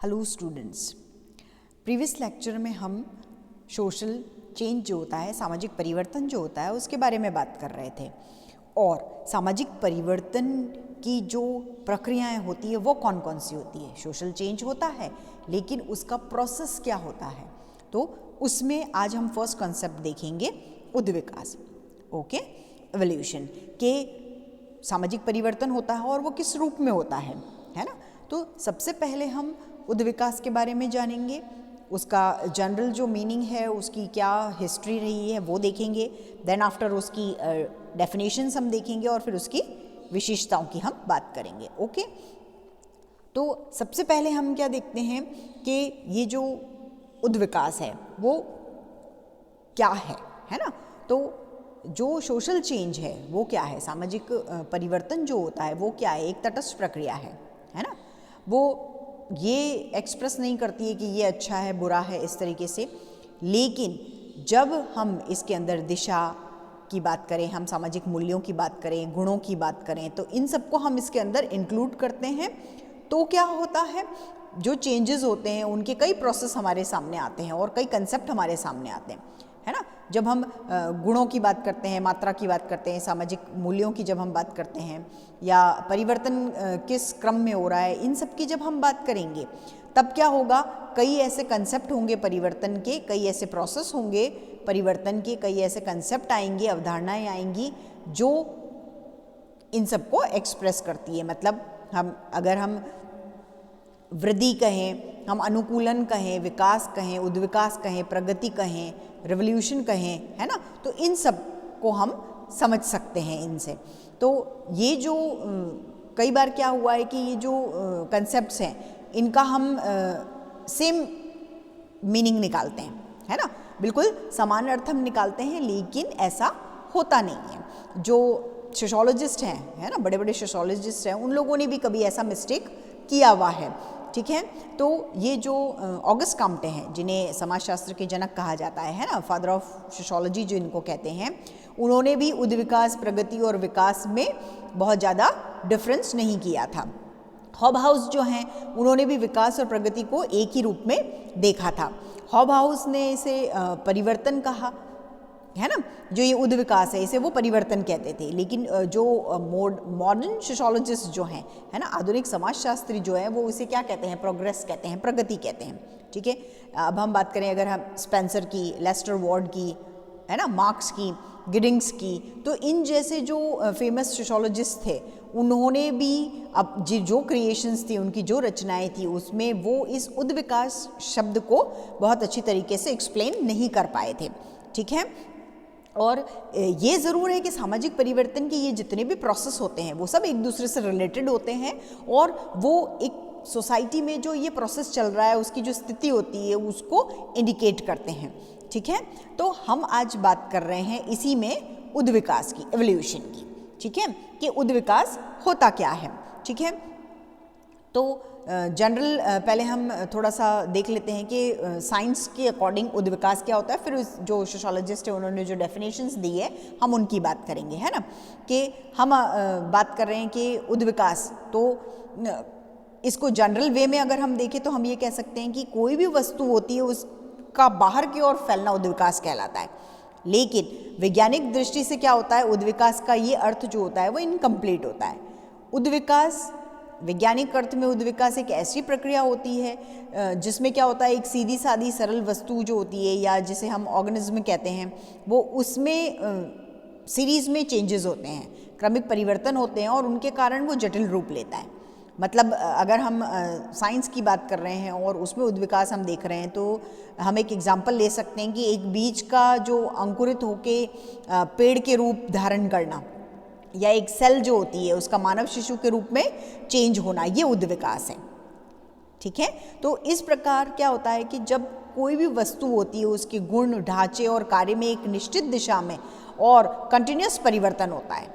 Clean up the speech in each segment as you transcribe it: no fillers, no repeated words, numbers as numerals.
Hello students, previous lecture में हम social change जो होता है, सामाजिक परिवर्तन जो होता है, उसके बारे में बात कर रहे थे। और सामाजिक परिवर्तन की जो प्रक्रियाएं होती है वो कौन कौन सी होती है। सोशल चेंज होता है लेकिन उसका प्रोसेस क्या होता है, तो उसमें आज हम फर्स्ट कॉन्सेप्ट देखेंगे उद्विकास। ओके, एवोल्यूशन के सामाजिक परिवर्तन होता है और वो किस रूप में होता है ना। तो सबसे पहले हम उद्विकास के बारे में जानेंगे, उसका जनरल जो मीनिंग है, उसकी क्या हिस्ट्री रही है वो देखेंगे। देन आफ्टर उसकी डेफिनेशंस हम देखेंगे और फिर उसकी विशेषताओं की हम बात करेंगे। ओके, तो सबसे पहले हम क्या देखते हैं कि ये जो उद्विकास है वो क्या है ना। तो जो सोशल चेंज है वो क्या है, सामाजिक परिवर्तन जो होता है वो क्या है, एक तटस्थ प्रक्रिया है ना। वो ये एक्सप्रेस नहीं करती है कि ये अच्छा है बुरा है इस तरीके से, लेकिन जब हम इसके अंदर दिशा की बात करें, हम सामाजिक मूल्यों की बात करें, गुणों की बात करें, तो इन सबको हम इसके अंदर इंक्लूड करते हैं। तो क्या होता है, जो चेंजेस होते हैं उनके कई प्रोसेस हमारे सामने आते हैं और कई कंसेप्ट हमारे सामने आते हैं, है ना। जब हम गुणों की बात करते हैं, मात्रा की बात करते हैं, सामाजिक मूल्यों की जब हम बात करते हैं, या परिवर्तन किस क्रम में हो रहा है, इन सब की जब हम बात करेंगे, तब क्या होगा, कई ऐसे कंसेप्ट होंगे परिवर्तन के, कई ऐसे प्रोसेस होंगे परिवर्तन के, कई ऐसे कंसेप्ट आएंगे, अवधारणाएं आएंगी जो इन सबको एक्सप्रेस करती है। मतलब अगर हम वृद्धि कहें, हम अनुकूलन कहें, विकास कहें, उद्विकास कहें, प्रगति कहें, रिवोल्यूशन कहें, है ना, तो इन सब को हम समझ सकते हैं इनसे। तो ये जो कई बार क्या हुआ है कि ये जो कंसेप्ट्स हैं इनका हम सेम मीनिंग निकालते हैं, है ना, बिल्कुल समान अर्थ हम निकालते हैं, लेकिन ऐसा होता नहीं है। जो सोशोलॉजिस्ट हैं, है ना, बड़े बड़े सोशोलॉजिस्ट हैं, उन लोगों ने भी कभी ऐसा मिस्टेक किया हुआ है, ठीक है। तो ये जो ऑगस्ट काम्टे हैं, जिन्हें समाजशास्त्र के जनक कहा जाता है ना, फादर ऑफ सोशोलॉजी जो इनको कहते हैं, उन्होंने भी उद्विकास, प्रगति और विकास में बहुत ज़्यादा डिफरेंस नहीं किया था। हॉबहाउस जो हैं उन्होंने भी विकास और प्रगति को एक ही रूप में देखा था। हॉबहाउस ने इसे परिवर्तन कहा, है ना, जो ये उद्विकास है इसे वो परिवर्तन कहते थे। लेकिन जो मॉडर्न सोशोलॉजिस्ट जो हैं, है ना, आधुनिक समाजशास्त्री जो है, वो इसे क्या कहते हैं, प्रोग्रेस कहते हैं, प्रगति कहते हैं, ठीक है। अब हम बात करें अगर हम स्पेंसर की, लेस्टर वार्ड की, है ना, मार्क्स की, गिडिंग्स की, तो इन जैसे जो फेमस सोशोलॉजिस्ट थे, उन्होंने भी अब जो क्रिएशंस थी, उनकी जो रचनाएं थी, उसमें वो इस उद्विकास शब्द को बहुत अच्छी तरीके से एक्सप्लेन नहीं कर पाए थे, ठीक है। और ये ज़रूर है कि सामाजिक परिवर्तन के ये जितने भी प्रोसेस होते हैं वो सब एक दूसरे से रिलेटेड होते हैं, और वो एक सोसाइटी में जो ये प्रोसेस चल रहा है उसकी जो स्थिति होती है उसको इंडिकेट करते हैं, ठीक है। तो हम आज बात कर रहे हैं इसी में उद्विकास की, एवोल्यूशन की, ठीक है, कि उद्विकास होता क्या है, ठीक है। तो जनरल पहले हम थोड़ा सा देख लेते हैं कि साइंस के अकॉर्डिंग उद्विकास क्या होता है, फिर जो सोशोलॉजिस्ट है उन्होंने जो डेफिनेशंस दी है हम उनकी बात करेंगे, है ना। कि हम बात कर रहे हैं कि उद्विकास, तो इसको जनरल वे में अगर हम देखें तो हम ये कह सकते हैं कि कोई भी वस्तु होती है उसका बाहर की ओर फैलना उद्विकास कहलाता है। लेकिन वैज्ञानिक दृष्टि से क्या होता है, उद्विकास का ये अर्थ जो होता है वो इनकम्प्लीट होता है। उद्विकास, वैज्ञानिक अर्थ में उद्विकास एक ऐसी प्रक्रिया होती है जिसमें क्या होता है, एक सीधी सादी सरल वस्तु जो होती है, या जिसे हम ऑर्गेनिज्म कहते हैं, वो उसमें सीरीज में चेंजेस होते हैं, क्रमिक परिवर्तन होते हैं, और उनके कारण वो जटिल रूप लेता है। मतलब अगर हम साइंस की बात कर रहे हैं और उसमें उद्विकास हम देख रहे हैं, तो हम एक एग्जाम्पल ले सकते हैं कि एक बीज का जो अंकुरित होके पेड़ के रूप धारण करना, या एक सेल जो होती है उसका मानव शिशु के रूप में चेंज होना, ये उद्विकास है, ठीक है। तो इस प्रकार क्या होता है कि जब कोई भी वस्तु होती है उसके गुण, ढांचे और कार्य में एक निश्चित दिशा में और कंटिन्यूस परिवर्तन होता है,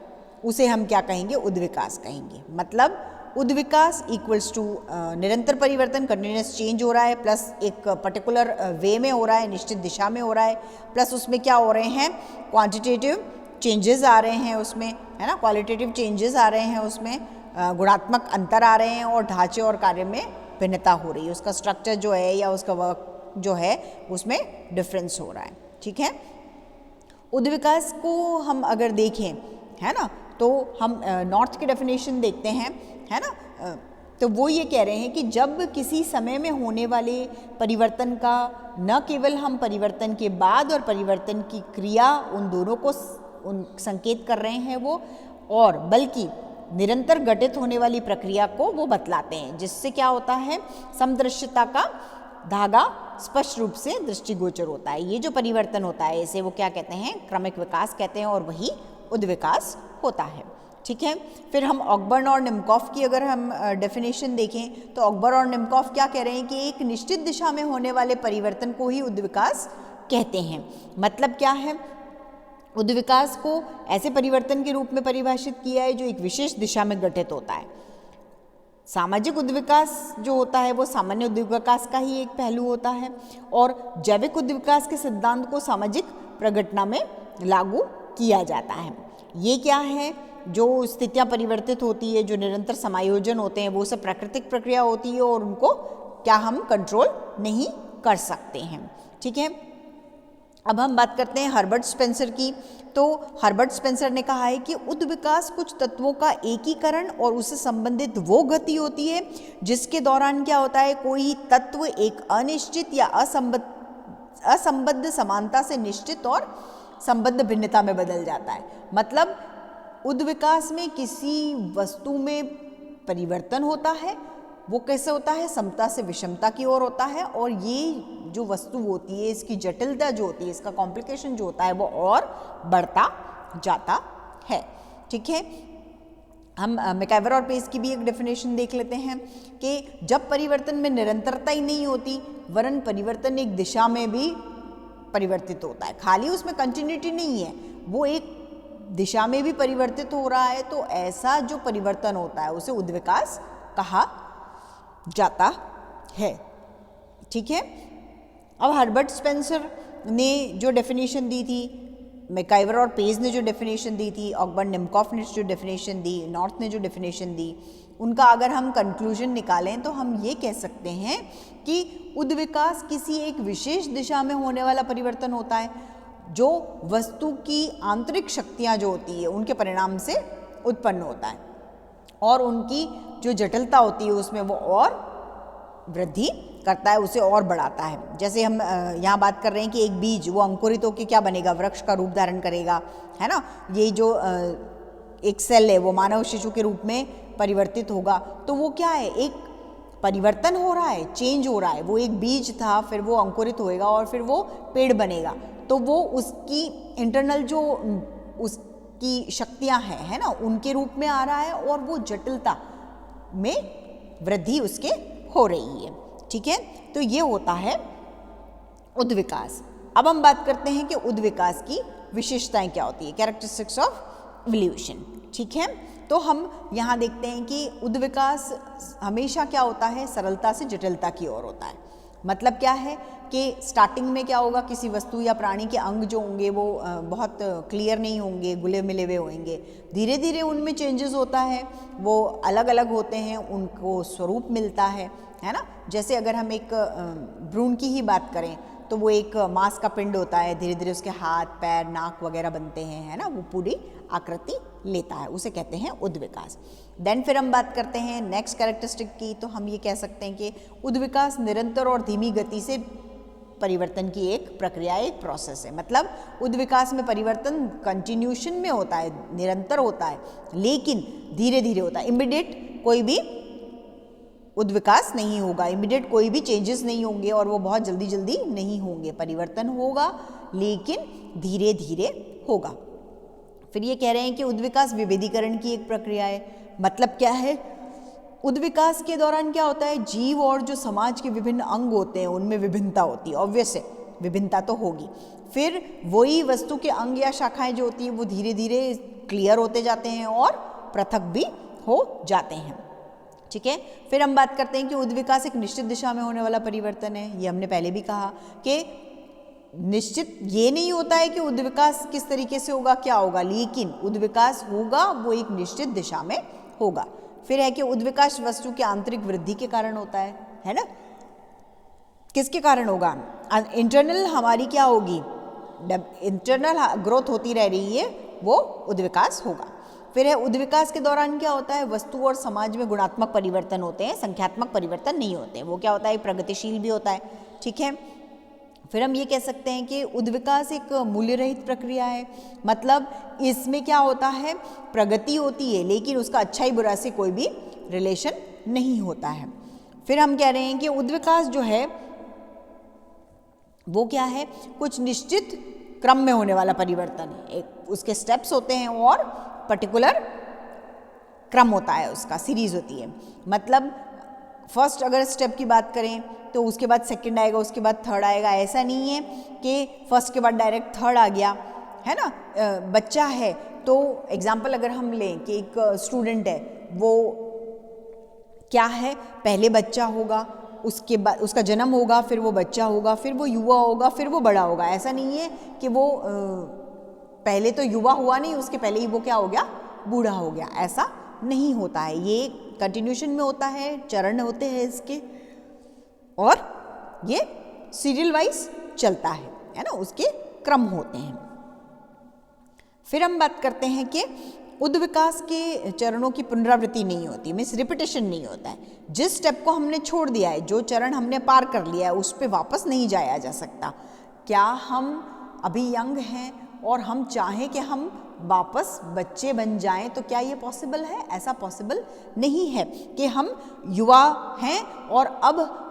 उसे हम क्या कहेंगे, उद्विकास कहेंगे। मतलब उद्विकास इक्वल्स टू निरंतर परिवर्तन, कंटिन्यूस चेंज हो रहा है, प्लस एक पर्टिकुलर वे में हो रहा है, निश्चित दिशा में हो रहा है, प्लस उसमें क्या हो रहे हैं, क्वांटिटेटिव चेंजेस आ रहे हैं उसमें, है ना, क्वालिटेटिव चेंजेस आ रहे हैं उसमें, गुणात्मक अंतर आ रहे हैं, और ढांचे और कार्य में भिन्नता हो रही है, उसका स्ट्रक्चर जो है या उसका वर्क जो है उसमें डिफरेंस हो रहा है। ठीक है, उद्विकास को हम अगर देखें, है ना, तो हम नॉर्थ की डेफिनेशन देखते हैं, है ना, तो वो ये कह रहे हैं कि जब किसी समय में होने वाले परिवर्तन का न केवल हम परिवर्तन के बाद और परिवर्तन की क्रिया उन दोनों को संकेत कर रहे हैं वो, और बल्कि निरंतर घटित होने वाली प्रक्रिया को वो बतलाते हैं, जिससे क्या होता है, समदृश्यता का धागा स्पष्ट रूप से दृष्टिगोचर होता है। ये जो परिवर्तन होता है इसे वो क्या कहते हैं, क्रमिक विकास कहते हैं, और वही उद्विकास होता है। ठीक है, फिर हम ऑकबर्न और निमकॉफ की अगर हम डेफिनेशन देखें तो ऑकबर्न और निमकॉफ क्या कह रहे हैं कि एक निश्चित दिशा में होने वाले परिवर्तन को ही उद्विकास कहते हैं। मतलब क्या है, उद्विकास को ऐसे परिवर्तन के रूप में परिभाषित किया है जो एक विशेष दिशा में घटित होता है। सामाजिक उद्विकास जो होता है वो सामान्य उद्विकास का ही एक पहलू होता है, और जैविक उद्विकास के सिद्धांत को सामाजिक प्रघटना में लागू किया जाता है। ये क्या है, जो स्थितियाँ परिवर्तित होती है, जो निरंतर समायोजन होते हैं, वो सब प्राकृतिक प्रक्रिया होती है और उनको क्या हम कंट्रोल नहीं कर सकते हैं। ठीक है, अब हम बात करते हैं हर्बर्ट स्पेंसर की। तो हर्बर्ट स्पेंसर ने कहा है कि उद्विकास कुछ तत्वों का एकीकरण और उससे संबंधित वो गति होती है जिसके दौरान क्या होता है, कोई तत्व एक अनिश्चित या असंबद्ध समानता से निश्चित और संबद्ध भिन्नता में बदल जाता है। मतलब उद्विकास में किसी वस्तु में परिवर्तन होता है, वो कैसे होता है, समता से विषमता की ओर होता है, और ये जो वस्तु होती है इसकी जटिलता जो होती है, इसका कॉम्प्लिकेशन जो होता है वो और बढ़ता जाता है। ठीक है, हम मैकइवर और पेस की भी एक डेफिनेशन देख लेते हैं कि जब परिवर्तन में निरंतरता ही नहीं होती वरन परिवर्तन एक दिशा में भी परिवर्तित होता है, खाली उसमें कंटिन्यूटी नहीं है, वो एक दिशा में भी परिवर्तित हो रहा है, तो ऐसा जो परिवर्तन होता है उसे उद्विकास कहा जाता है। ठीक है, अब हर्बर्ट स्पेंसर ने जो डेफिनेशन दी थी, मैकइवर और पेज ने जो डेफिनेशन दी थी, ऑकबर्न निमकॉफ ने जो डेफिनेशन दी, नॉर्थ ने जो डेफिनेशन दी, उनका अगर हम कंक्लूजन निकालें तो हम ये कह सकते हैं कि उद्विकास किसी एक विशेष दिशा में होने वाला परिवर्तन होता है जो वस्तु की आंतरिक शक्तियाँ जो होती है उनके परिणाम से उत्पन्न होता है, और उनकी जो जटिलता होती है उसमें वो और वृद्धि करता है, उसे और बढ़ाता है। जैसे हम यहाँ बात कर रहे हैं कि एक बीज वो अंकुरित होकर क्या बनेगा, वृक्ष का रूप धारण करेगा, है ना। ये जो एक सेल है वो मानव शिशु के रूप में परिवर्तित होगा, तो वो क्या है, एक परिवर्तन हो रहा है, चेंज हो रहा है। वो एक बीज था, फिर वो अंकुरित होएगा और फिर वो पेड़ बनेगा, तो वो उसकी इंटरनल जो उसकी शक्तियाँ हैं, है ना, उनके रूप में आ रहा है और वो जटिलता में वृद्धि उसके हो रही है। ठीक है, तो ये होता है उद्विकास। अब हम बात करते हैं कि उद्विकास की विशेषताएं क्या होती है, कैरेक्टरिस्टिक्स ऑफ इवोल्यूशन। ठीक है, तो हम यहाँ देखते हैं कि उद्विकास हमेशा क्या होता है, सरलता से जटिलता की ओर होता है। मतलब क्या है कि स्टार्टिंग में क्या होगा, किसी वस्तु या प्राणी के अंग जो होंगे वो बहुत क्लियर नहीं होंगे, गुले मिले हुए होंगे। धीरे धीरे उनमें चेंजेस होता है, वो अलग अलग होते हैं, उनको स्वरूप मिलता है ना। जैसे अगर हम एक भ्रूण की ही बात करें तो वो एक मांस का पिंड होता है, धीरे धीरे उसके हाथ पैर नाक वगैरह बनते हैं, है ना, वो पूरी आकृति लेता है, उसे कहते हैं उद्विकास। देन फिर हम बात करते हैं नेक्स्ट कैरेक्टरिस्टिक की, तो हम ये कह सकते हैं कि उद्विकास निरंतर और धीमी गति से परिवर्तन की एक प्रक्रिया, एक प्रोसेस है। मतलब उद्विकास में परिवर्तन कंटिन्यूशन में होता है, निरंतर होता है, लेकिन धीरे धीरे होता है। इमीडिएट कोई भी उद्विकास नहीं होगा, इमीडिएट कोई भी चेंजेस नहीं होंगे और वो बहुत जल्दी जल्दी नहीं होंगे। परिवर्तन होगा लेकिन धीरे धीरे होगा। फिर ये कह रहे हैं कि उद्विकास विभेदीकरण की एक प्रक्रिया है। मतलब क्या है, उद्विकास के दौरान क्या होता है, जीव और जो समाज के विभिन्न अंग होते हैं उनमें विभिन्नता होती है, ऑब्वियस है विभिन्नता तो होगी। फिर वही वस्तु के अंग या शाखाएं जो होती है वो धीरे धीरे क्लियर होते जाते हैं और पृथक भी हो जाते हैं। ठीक है, फिर हम बात करते हैं कि उद्विकास एक निश्चित दिशा में होने वाला परिवर्तन है। ये हमने पहले भी कहा कि निश्चित ये नहीं होता है कि उद्विकास किस तरीके से होगा, क्या होगा, लेकिन उद्विकास होगा वो एक निश्चित दिशा में होगा। फिर है कि उद्विकास वस्तु के आंतरिक वृद्धि के कारण होता है, है ना। किसके कारण होगा? इंटरनल हमारी क्या होगी, इंटरनल ग्रोथ होती रह रही है, वो उद्विकास होगा। फिर है उद्विकास के दौरान क्या होता है, वस्तु और समाज में गुणात्मक परिवर्तन होते हैं, संख्यात्मक परिवर्तन नहीं होते। वो क्या होता है, प्रगतिशील भी होता है, ठीक है। फिर हम ये कह सकते हैं कि उद्विकास एक मूल्य रहित प्रक्रिया है, मतलब इसमें क्या होता है, प्रगति होती है लेकिन उसका अच्छाई बुरा से कोई भी रिलेशन नहीं होता है। फिर हम कह रहे हैं कि उद्विकास जो है वो क्या है, कुछ निश्चित क्रम में होने वाला परिवर्तन है। एक उसके स्टेप्स होते हैं और पर्टिकुलर क्रम होता है, उसका सीरीज होती है। मतलब फर्स्ट अगर स्टेप की बात करें तो उसके बाद सेकंड आएगा, उसके बाद थर्ड आएगा। ऐसा नहीं है कि फर्स्ट के बाद डायरेक्ट थर्ड आ गया, है ना। बच्चा है तो एग्जाम्पल अगर हम लें कि एक स्टूडेंट है, वो क्या है, पहले बच्चा होगा, उसके बाद उसका जन्म होगा, फिर वो बच्चा होगा, फिर वो युवा होगा, फिर वो बड़ा होगा। ऐसा नहीं है कि वो पहले तो युवा हुआ नहीं, उसके पहले ही वो क्या हो गया, बूढ़ा हो गया। ऐसा नहीं होता है, ये कंटिन्यूशन में होता है, चरण होते हैं इसके, और ये सीरियल वाइज चलता है ना, उसके क्रम होते हैं। फिर हम बात करते हैं कि उद्विकास के चरणों की पुनरावृत्ति नहीं होती, मीन्स रिपीटेशन नहीं होता है। जिस स्टेप को हमने छोड़ दिया है, जो चरण हमने पार कर लिया है, उस पर वापस नहीं जाया जा सकता। क्या हम अभी यंग हैं और हम चाहें कि हम वापस बच्चे बन जाएं, तो क्या ये पॉसिबल है? ऐसा पॉसिबल नहीं है कि हम युवा हैं और अब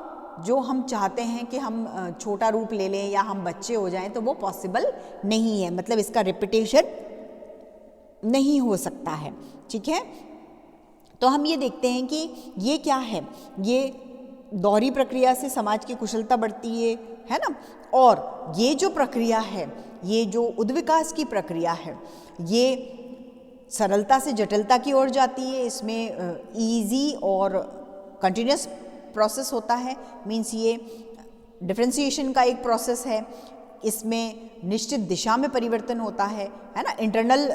जो हम चाहते हैं कि हम छोटा रूप ले लें या हम बच्चे हो जाएं, तो वो पॉसिबल नहीं है। मतलब इसका रिपीटेशन नहीं हो सकता है, ठीक है। तो हम ये देखते हैं कि ये क्या है, ये दोहरी प्रक्रिया से समाज की कुशलता बढ़ती है ना। और ये जो प्रक्रिया है, ये जो उद्विकास की प्रक्रिया है, ये सरलता से जटिलता की ओर जाती है। इसमें इजी और कंटिन्यूस प्रोसेस होता है, मीन्स ये डिफरेंशिएशन का एक प्रोसेस है। इसमें निश्चित दिशा में परिवर्तन होता है ना। इंटरनल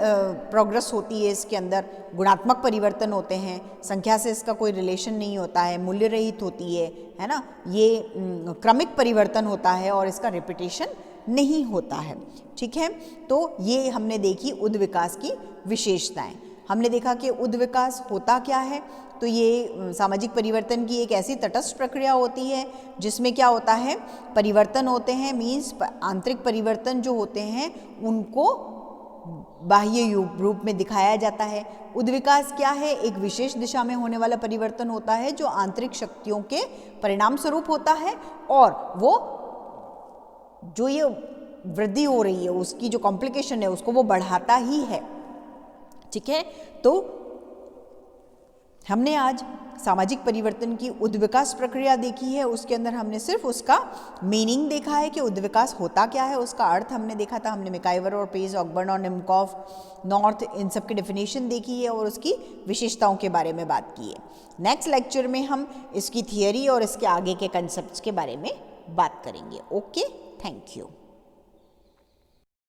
प्रोग्रेस होती है इसके अंदर, गुणात्मक परिवर्तन होते हैं, संख्या से इसका कोई रिलेशन नहीं होता है, मूल्य रहित होती है ना। ये क्रमिक परिवर्तन होता है और इसका रिपीटेशन नहीं होता है, ठीक है। तो ये हमने देखी उद्विकास की विशेषताएं। हमने देखा कि उद्विकास होता क्या है, तो ये सामाजिक परिवर्तन की एक ऐसी तटस्थ प्रक्रिया होती है जिसमें क्या होता है, परिवर्तन होते हैं, मीन्स आंतरिक परिवर्तन जो होते हैं उनको बाह्य रूप में दिखाया जाता है। उद्विकास क्या है, एक विशेष दिशा में होने वाला परिवर्तन होता है जो आंतरिक शक्तियों के परिणाम स्वरूप होता है, और वो जो ये वृद्धि हो रही है उसकी जो कॉम्प्लिकेशन है उसको वो बढ़ाता ही है, ठीक है। तो हमने आज सामाजिक परिवर्तन की उद्विकास प्रक्रिया देखी है। उसके अंदर हमने सिर्फ उसका मीनिंग देखा है कि उद्विकास होता क्या है, उसका अर्थ हमने देखा था। हमने मैकाइवर और पेज, ऑकबर्न और निमकॉफ, नॉर्थ, इन सब की डेफिनेशन देखी है और उसकी विशेषताओं के बारे में बात की है। नेक्स्ट लेक्चर में हम इसकी थियरी और इसके आगे के कंसेप्ट्स के बारे में बात करेंगे। Okay, thank you.